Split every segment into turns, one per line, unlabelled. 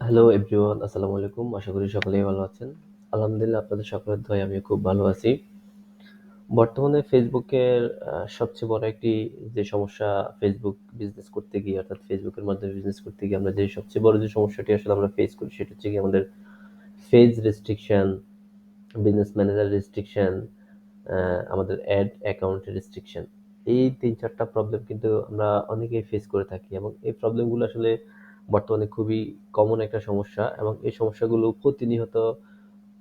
Hello everyone, আসসালামু আলাইকুম। আশা করি সকলেই ভালো আছেন। আলহামদুলিল্লাহ আপনাদের সকলের দোয়ায় আমিও খুব ভালো আছি। বর্তমানে ফেসবুকের সবচেয়ে বড় একটি যে সমস্যা ফেসবুক বিজনেস করতে গিয়ে অর্থাৎ ফেসবুকের মাধ্যমে বিজনেস করতে গিয়ে আমরা যে সবচেয়ে বড় যে সমস্যাটি আসলে আমরা ফেস করি সেটা হচ্ছে গিয়ে আমাদের page restriction, business manager restriction, আমাদের অ্যাড অ্যাকাউন্টের রেস্ট্রিকশন। এই ৩-৪ টা প্রবলেম কিন্তু আমরা অনেকেই ফেস করে থাকি এবং এই প্রবলেমগুলো আসলে বর্তমানে খুবই কমন একটা সমস্যা এবং এই সমস্যাগুলো প্রতিনিয়ত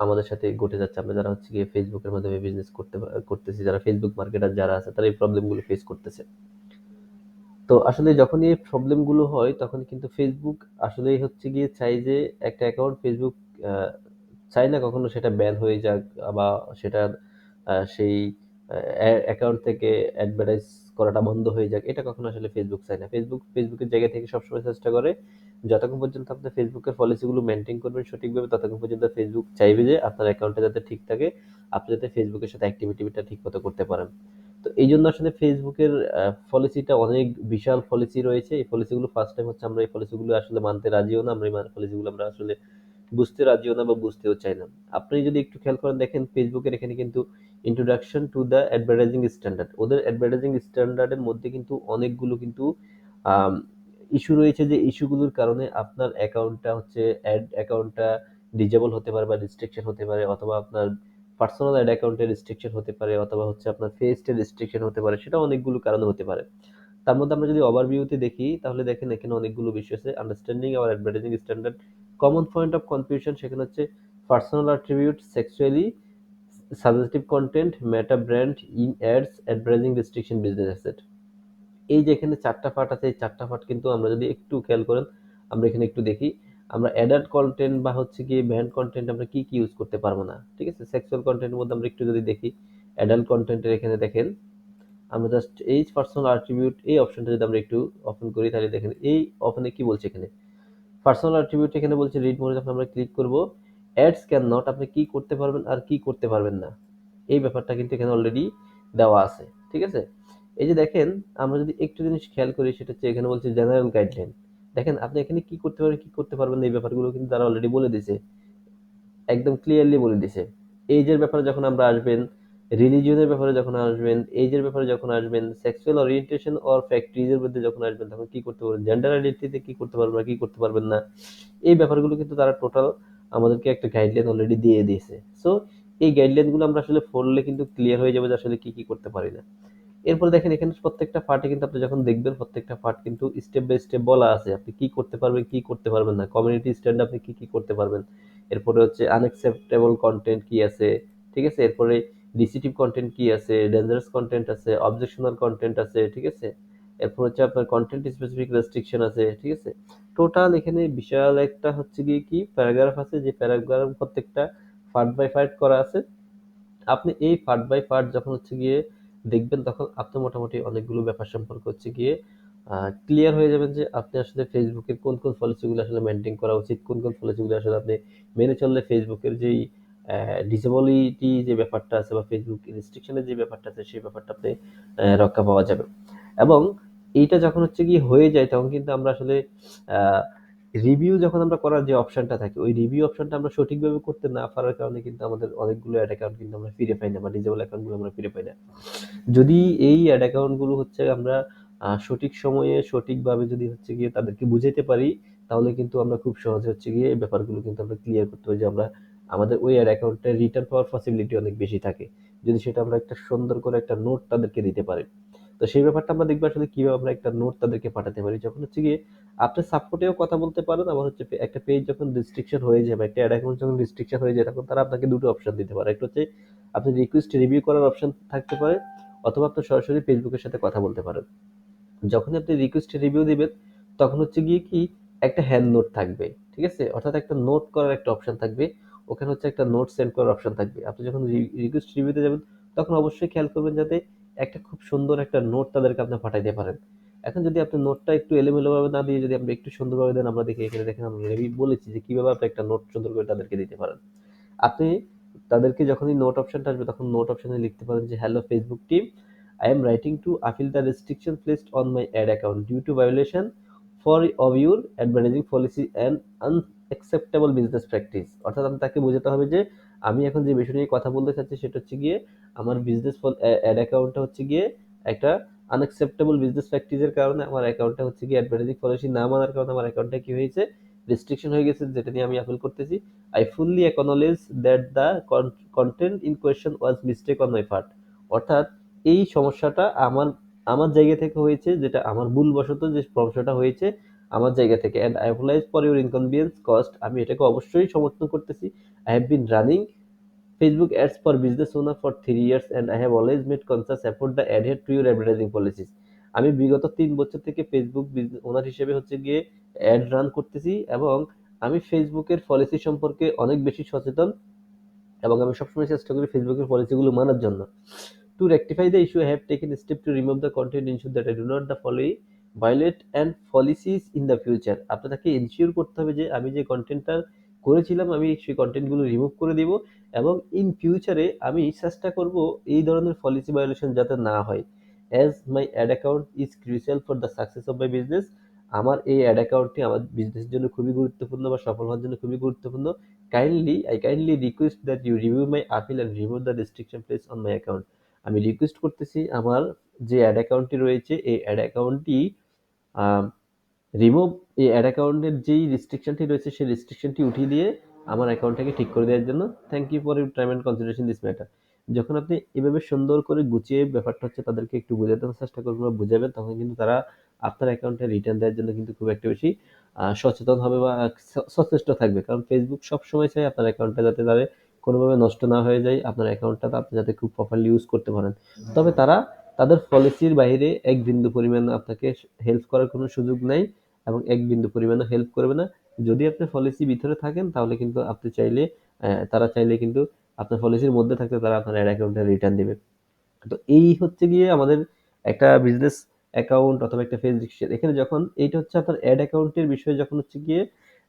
আমাদের সাথে ঘটে যাচ্ছে। আমরা যারা হচ্ছে গিয়ে ফেসবুকের মাধ্যমে বিজনেস করতেছি, যারা ফেসবুক মার্কেটার যারা আছে তারা এই প্রবলেমগুলো ফেস করতেছে। তো আসলে যখনই এই প্রবলেমগুলো হয় তখন কিন্তু ফেসবুক আসলেই হচ্ছে গিয়ে চায় যে একটা অ্যাকাউন্ট ফেসবুক আ চায় না কখনো সেটা ব্যান হয়ে যাক বা সেটা সেই অ্যাকাউন্ট থেকে অ্যাডভার্টাইজ করাটা বন্ধ হয়ে যাক। এটা কখনো আসলে ফেসবুক চায় না। ফেসবুকের জায়গা থেকে সবসময় চেষ্টা করে যতক্ষণ পর্যন্ত আপনি ফেসবুকের পলিসি গুলো মেইনটেইন করবেন সঠিকভাবে ততক্ষণ পর্যন্ত ফেসবুক চাইবে যে আপনার অ্যাকাউন্টটা যাতে ঠিক থাকে, আপনি যাতে ফেসবুকের সাথে অ্যাক্টিভিটিটা ঠিকমতো করতে পারেন। তো এইজন্য আসলে ফেসবুকের পলিসিটা অনেক বিশাল পলিসি রয়েছে। এই পলিসিগুলো ফার্স্ট টাইম হচ্ছে আমরা এই পলিসিগুলো আসলে মানতে রাজিও না। আমরা এই পলিসিগুলো আমরা আসলে বুঝতে রাজিও না বা বুঝতেও চাই না। আপনি যদি একটু খেয়াল করেন দেখেন ফেসবুকের এখানে কিন্তু introduction to the advertising standard. ওদের অ্যাডভার্টাইজিং স্ট্যান্ডার্ডের মধ্যে কিন্তু অনেকগুলো কিন্তু আম ইস্যু রয়েছে যে ইস্যুগুলোর কারণে আপনার অ্যাকাউন্টটা হচ্ছে অ্যাকাউন্টটা ডিজেবল হতে পারে বা রেস্ট্রিকশন হতে পারে অথবা আপনার পার্সোনাল অ্যাকাউন্টের রেস্ট্রিকশন হতে পারে অথবা হচ্ছে আপনার ফেসটের রেস্ট্রিকশন হতে পারে। সেটা অনেকগুলো কারণে হতে পারে। তার মধ্যে আমরা যদি ওভারভিউতে দেখি তাহলে দেখেন এখানে অনেকগুলো বিষয় আছে। Understanding our advertising standard, common point of confusion সেখানে হচ্ছে personal attribute, sexually suggestive content, Meta brand, in ads, advertising restriction, business asset. এই যে এখানে ৪ টা পার্ট আছে, এই ৪ টা পার্ট কিন্তু আমরা যদি একটু খেয়াল করেন, আমরা এখানে একটু দেখি, আমরা অ্যাডাল্ট কনটেন্ট বা হচ্ছে গিয়ে ব্যান্ড কনটেন্ট আমরা কি, কি ইউজ করতে পারব না। ঠিক আছে? সেক্সুয়াল কনটেন্টের মধ্যে আমরা একটু যদি দেখি, অ্যাডাল্ট কনটেন্টের এখানে দেখেন আমরা জাস্ট এই পার্সোনাল অ্যাট্রিবিউট এই অপশনটা যদি আমরা একটু ওপেন করি তাহলে দেখেন এই ওপেনে কি বলছে এখানে পার্সোনাল অ্যাট্রিবিউট এখানে বলছে রিড মোরে যখন আমরা ক্লিক করব অ্যাডস ক্যান নট আপনি কি করতে পারবেন আর কি করতে পারবেন না এই ব্যাপারটা কিন্তু এখানে অলরেডি দেওয়া আছে ঠিক আছে এই যে দেখেন আমরা যদি একটু জিনিস খেয়াল করি সেটা হচ্ছে এখানে বলছে জেনারেল গাইডলাইন দেখেন আপনি এখানে কি করতে পারবেন কি করতে পারবেন না এই ব্যাপারগুলো কিন্তু তারা অলরেডি বলে দিয়েছে একদম ক্লিয়ারলি বলে দিছে। এইজের ব্যাপারে যখন আমরা আসবেন, রিলিজিয়নের ব্যাপারে যখন আসবেন, এইজের ব্যাপারে যখন আসবেন, সেক্সুয়াল ওরিয়েন্টেশন অর ফ্যাক্টরিজের মধ্যে যখন আসবেন তখন কি করতে পারবেন, জেন্ডার আইডেন্টিটিতে কি করতে পারবেন না কি করতে পারবেন না। এই ব্যাপারগুলো কিন্তু তারা টোটাল আমাদেরকে একটা গাইডলাইন অলরেডি দিয়ে দিয়েছে। সো এই গাইডলাইনগুলো আমরা আসলে পড়লে কিন্তু ক্লিয়ার হয়ে যাবে যে আসলে কি, কি করতে পারি না। এরপরে দেখেন এখানে প্রত্যেকটা পার্টে কিন্তু আপনি যখন দেখবেন প্রত্যেকটা পার্ট কিন্তু স্টেপ বাই স্টেপ বলা আছে আপনি কি করতে পারবেন কি করতে পারবেন না কমিউনিটি স্ট্যান্ড আপনি কি কি করতে পারবেন এরপরে হচ্ছে আনএক্সেপ্টেবল কন্টেন্ট কি আছে ঠিক আছে এরপরে ডিসিটিভ কন্টেন্ট কি আছে ডেঞ্জারাস কন্টেন্ট আছে অবজেকশনাল কন্টেন্ট আছে ঠিক আছে এরপর হচ্ছে আপনার কন্টেন্ট স্পেসিফিক রেস্ট্রিকশন আছে ঠিক আছে টোটাল এখানে বিশাল একটা হচ্ছে গিয়ে কি প্যারাগ্রাফ আছে যে প্যারাগ্রাফ প্রত্যেকটা পার্ট বাই পার্ট করা আছে আপনি এই পার্ট বাই পার্ট যখন হচ্ছে গিয়ে দেখবেন তখন আপনি মোটামুটি অনেকগুলো ব্যাপার সম্পর্কে হচ্ছে গিয়ে ক্লিয়ার হয়ে যাবেন যে আপনি আসলে ফেসবুকের কোন কোন পলিসিগুলো আসলে মেনটেন করা উচিত কোন কোন পলিসিগুলো আসলে আপনি মেনে চললে ফেসবুকের যেই ডিসেবিলিটি যে ব্যাপারটা আছে বা ফেসবুক রেস্ট্রিকশনের যে ব্যাপারটা আছে সেই ব্যাপারটা আপনি রক্ষা পাওয়া যাবে এবং এইটা যখন হচ্ছে গিয়ে হয়ে যায় তখন কিন্তু আমরা আসলে আহ রিভিউ যখন আমরা করার যে অপশনটা থাকে ওই রিভিউ অপশনটা আমরা সঠিকভাবে করতে না পারার কারণে কিন্তু আমাদের অনেকগুলো অ্যাড অ্যাকাউন্ট কিন্তু আমরা ফিরে পাই না বা ডিজেবল অ্যাকাউন্টগুলো আমরা ফিরে পাই না যদি এই অ্যাড অ্যাকাউন্টগুলো হচ্ছে আমরা সঠিক সময়ে সঠিকভাবে যদি হচ্ছে গিয়ে তাদেরকে বুঝাইতে পারি তাহলে কিন্তু আমরা খুব সহজে হচ্ছে গিয়ে এই ব্যাপারগুলো কিন্তু আমরা ক্লিয়ার করতে পারি যে আমরা আমাদের ওই অ্যাড অ্যাকাউন্টে রিটার্ন পাওয়ার পসিবিলিটি অনেক বেশি থাকে যদি সেটা আমরা একটা সুন্দর করে একটা নোট তাদেরকে দিতে পারি তো সেই ব্যাপারটা আমরা দেখবো আসলে কিভাবে আমরা একটা নোট তাদেরকে পাঠাতে পারি যখন হচ্ছে গিয়ে আপনি সাপোর্টেও কথা বলতে পারেন আবার হচ্ছে একটা পেজ যখন রেস্ট্রিকশন হয়ে যায় বা একটা অ্যাড অ্যাকাউন্ট যখন রেস্ট্রিকশন হয়ে যায় তখন তারা আপনাকে দুটো অপশন দিতে পারে একটা হচ্ছে আপনি রিকোয়েস্ট রিভিউ করার অপশন থাকতে পারে অথবা আপনি সরাসরি ফেসবুকের সাথে কথা বলতে পারেন যখনই আপনি রিকোয়েস্ট রিভিউ দিবেন তখন হচ্ছে গিয়ে কি একটা হ্যান্ড নোট থাকবে ঠিক আছে অর্থাৎ একটা নোট করার একটা অপশন থাকবে ওখানে হচ্ছে একটা নোট সেন্ড করার অপশন থাকবে আপনি যখন রিকোয়েস্ট রিভিউতে যাবেন তখন অবশ্যই খেয়াল করবেন যাতে একটা খুব সুন্দর একটা নোট তাদেরকে আপনি পাঠাইতে পারেন এখন যদি আপনি নোটটা একটু এলোমেলো ভাবে না দিয়ে যদি আপনি একটু সুন্দরভাবে দেন আমরা দেখি এখানে দেখেন আমরা বলেছি যে কিভাবে আপনি একটা নোট সুন্দর করে তাদেরকে দিতে পারেন আপনি তাদেরকে যখনই নোট অপশনটা আসবে তখন নোট অপশনে লিখতে পারেন যে hello Facebook team I am writing to appeal the restriction placed on my ad account due to violation for of your advertising policy and acceptable business practice. অর্থাৎ আমি তাকে বোঝাতে হবে যে আমি এখন যে বিষয় নিয়ে কথা বলতে চাচ্ছি সেটা হচ্ছে গিয়ে আমার বিজনেস অ্যাড অ্যাকাউন্টটা হচ্ছে গিয়ে একটা আনএক্সেপ্টেবল বিজনেস প্র্যাকটিসের কারণে আমার অ্যাকাউন্টটা হচ্ছে গিয়ে অ্যাডভার্টাইজিং পলিসি না মানার কারণে আমার অ্যাকাউন্টটা কি হয়েছে, রেস্ট্রিকশন হয়ে গেছে, যেটা নিয়ে আমি আপিল করতেছি। I fully acknowledge that the contained in question was mistake on my part. অর্থাৎ এই সমস্যাটা আমার আমার জায়গা থেকে হয়েছে, যেটা আমার ভুলবশত যে সমস্যাটা হয়েছে আমার জায়গা থেকে, and I apologise for your inconvenience cost. আমি এটাকে অবশ্যই সমর্থন করতেছি। I have been running Facebook ads for business owner for 3 years and I have always made conscious effort to adhere to your advertising policies. আমি বিগত 3 বছর থেকে Facebook ওনার হিসেবে হচ্ছে গিয়ে অ্যাড রান করতেছি, এবং আমি ফেসবুকের পলিসি সম্পর্কে অনেক বেশি সচেতন, এবং আমি সবসময় চেষ্টা করি ফেসবুকের পলিসিগুলো মানার জন্য। To rectify the issue, I have taken a step to remove the content, ensure that I do not the following violate and policies in the future. আপনাকে এনশিওর করতে হবে যে আমি যে কন্টেন্টটা করেছিলাম আমি সেই কন্টেন্টগুলো রিমুভ করে দিব, এবং ইন ফিউচারে আমি চেষ্টা করব এই ধরনের পলিসি ভায়োলেশন যাতে না হয়। As my add account is crucial for the success of my business. আমার এই অ্যাড অ্যাকাউন্টটি আমার বিজনেসের জন্য খুবই গুরুত্বপূর্ণ বা সফল হওয়ার জন্য খুবই গুরুত্বপূর্ণ। I kindly request that you review my appeal and remove the restriction placed on my account. আমি রিকোয়েস্ট করতেছি আমার যে অ্যাড অ্যাকাউন্টটি রয়েছে এই অ্যাড অ্যাকাউন্টটি রিমুভ, এই অ্যাড অ্যাকাউন্টের যেই রেস্ট্রিকশনটি রয়েছে সেই রেস্ট্রিকশনটি উঠিয়ে দিয়ে আমার অ্যাকাউন্টটাকে ঠিক করে দেওয়ার জন্য thank you for your time and consideration this matter. যখন আপনি এভাবে সুন্দর করে গুছিয়ে ব্যাপারটা হচ্ছে তাদেরকে একটু বোঝাতে চেষ্টা করবেন বা বুঝাবেন, তখন কিন্তু তারা আপনার অ্যাকাউন্টে রিটার্ন দেওয়ার জন্য কিন্তু খুব একটা বেশি সচেতন হবে বা সচেষ্ট থাকবে। কারণ ফেসবুক সবসময় চায় আপনার অ্যাকাউন্টটা যাতে তাদের কোনোভাবে নষ্ট না হয়ে যায়, আপনার অ্যাকাউন্টটা আপনি যাতে খুব প্রপারলি ইউজ করতে পারেন। তবে তারা তাদের পলিসির বাইরে এক বিন্দু পরিমাণ আপনাকে হেল্প করার কোনো সুযোগ নাই, এবং এক বিন্দু পরিমাণও হেল্প করবে না। যদি আপনি পলিসি ভিতরে থাকেন তাহলে কিন্তু আপনি চাইলে তারা চাইলে কিন্তু আপনার পলিসির মধ্যে থাকতে তারা আপনার অ্যাড অ্যাকাউন্টে রিটার্ন দিবে। তো এই হচ্ছে গিয়ে আমাদের একটা বিজনেস অ্যাকাউন্ট অথবা একটা পেজ রেজিস্ট্রেশন। এখানে যখন এইটা হচ্ছে আপনার অ্যাড অ্যাকাউন্টের বিষয়, যখন হচ্ছে গিয়ে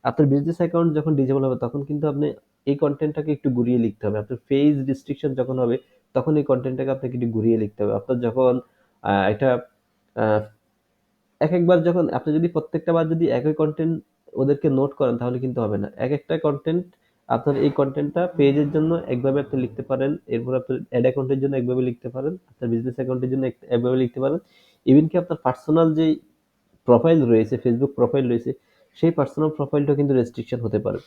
আপনার বিজনেস অ্যাকাউন্ট যখন ডিজেবল হবে তখন কিন্তু আপনি এই কনটেন্টটাকে একটু ঘুরিয়ে লিখতে হবে। আপনার পেজ রেস্ট্রিকশন যখন হবে তখন এই কনটেন্টটাকে আপনাকে একটু ঘুরিয়ে লিখতে হবে। আপনার যখন একটা আহ, একেকবার যখন আপনি যদি প্রত্যেকটা বার যদি একই কনটেন্ট ওদেরকে নোট করেন তাহলে কিন্তু হবে না। একেকটা কনটেন্ট আপনার এই কনটেন্টটা পেজের জন্য একভাবে আপনি লিখতে পারেন, এরপর আপনার অ্যাড অ্যাকাউন্টের জন্য একভাবে লিখতে পারেন, আপনার বিজনেস অ্যাকাউন্টের জন্য একভাবে লিখতে পারেন। ইভেন কি আপনার পার্সোনাল যেই প্রোফাইল রয়েছে, ফেসবুক প্রোফাইল রয়েছে, সেই পার্সোনাল প্রোফাইলটাও কিন্তু রেস্ট্রিকশন হতে পারে।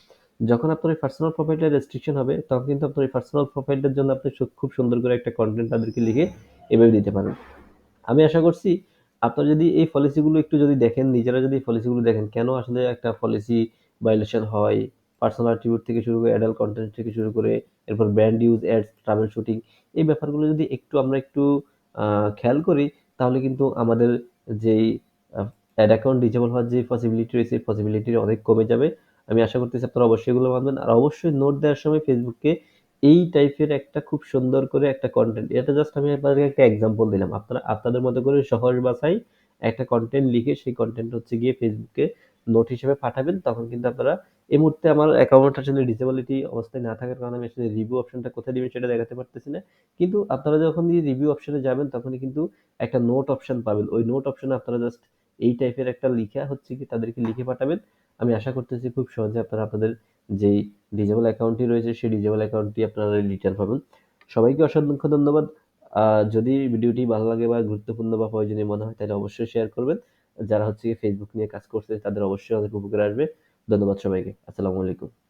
যখন আপনার ওই পার্সোনাল প্রোফাইলটা রেস্ট্রিকশন হবে তখন কিন্তু আপনার ওই পার্সোনাল প্রোফাইলটার জন্য আপনি খুব সুন্দর করে একটা কনটেন্ট তাদেরকে লিখে এভাবে দিতে পারেন। আমি আশা করছি আপনারা যদি এই পলিসিগুলো একটু যদি দেখেন, নিজেরা যদি পলিসিগুলো দেখেন কেন আসলে একটা পলিসি ভায়োলেশন হয়, পার্সোনাল অ্যাট্রিবিউট থেকে শুরু করে অ্যাডাল্ট কন্টেন্ট থেকে শুরু করে এরপর brand use, ads, travel shooting, এই ব্যাপারগুলো যদি আমরা একটু খেয়াল করি তাহলে কিন্তু আমাদের যেই অ্যাড অ্যাকাউন্ট ডিজেবল হওয়ার যে পসিবিলিটি রয়েছে এই পসিবিলিটি অনেক কমে যাবে। আমি আশা করতেছি আপনারা অবশ্যই এগুলো মানবেন। আর অবশ্যই নোট দেওয়ার সময় ফেসবুককে এই টাইপের একটা খুব সুন্দর করে একটা কন্টেন্ট, এটা জাস্ট আমি আপনাদেরকে একটা এক্সাম্পল দিলাম। আপনারা আপনাদের মতো করে সহজ ভাষায় একটা কন্টেন্ট লিখে সেই কন্টেন্ট হচ্ছে গিয়ে ফেসবুকে নোট হিসেবে পাঠাবেন, তখন কিন্তু আপনারা এই মুহূর্তে আমার অ্যাকাউন্ট আসলে ডিসেবিলিটি অবস্থায় না থাকার কারণে আমি আসলে রিভিউ অপশনটা কোথায় দিবেন সেটা দেখাতে পারতেছি না। কিন্তু আপনারা যখন দিয়ে রিভিউ অপশনে যাবেন তখনই কিন্তু একটা নোট অপশন পাবেন। ওই নোট অপশনে আপনারা জাস্ট এই টাইপের একটা লিখা হচ্ছে কি তাদেরকে লিখে পাঠাবেন। আমি আশা করতেছি খুব সহজে আপনারা আপনাদের যেই ডিজেবল অ্যাকাউন্টটি রয়েছে সেই ডিজেবল অ্যাকাউন্টটি আপনারা রিটার্ন পাবেন। সবাইকে অসংখ্য ধন্যবাদ। যদি ভিডিওটি ভালো লাগে বা গুরুত্বপূর্ণ বা প্রয়োজনীয় মনে হয় তাহলে অবশ্যই শেয়ার করবেন। যারা হচ্ছে ফেসবুক নিয়ে কাজ করছে তাদের অবশ্যই অনেক উপকারে আসবে। ধন্যবাদ সবাইকে। আসসালামু আলাইকুম।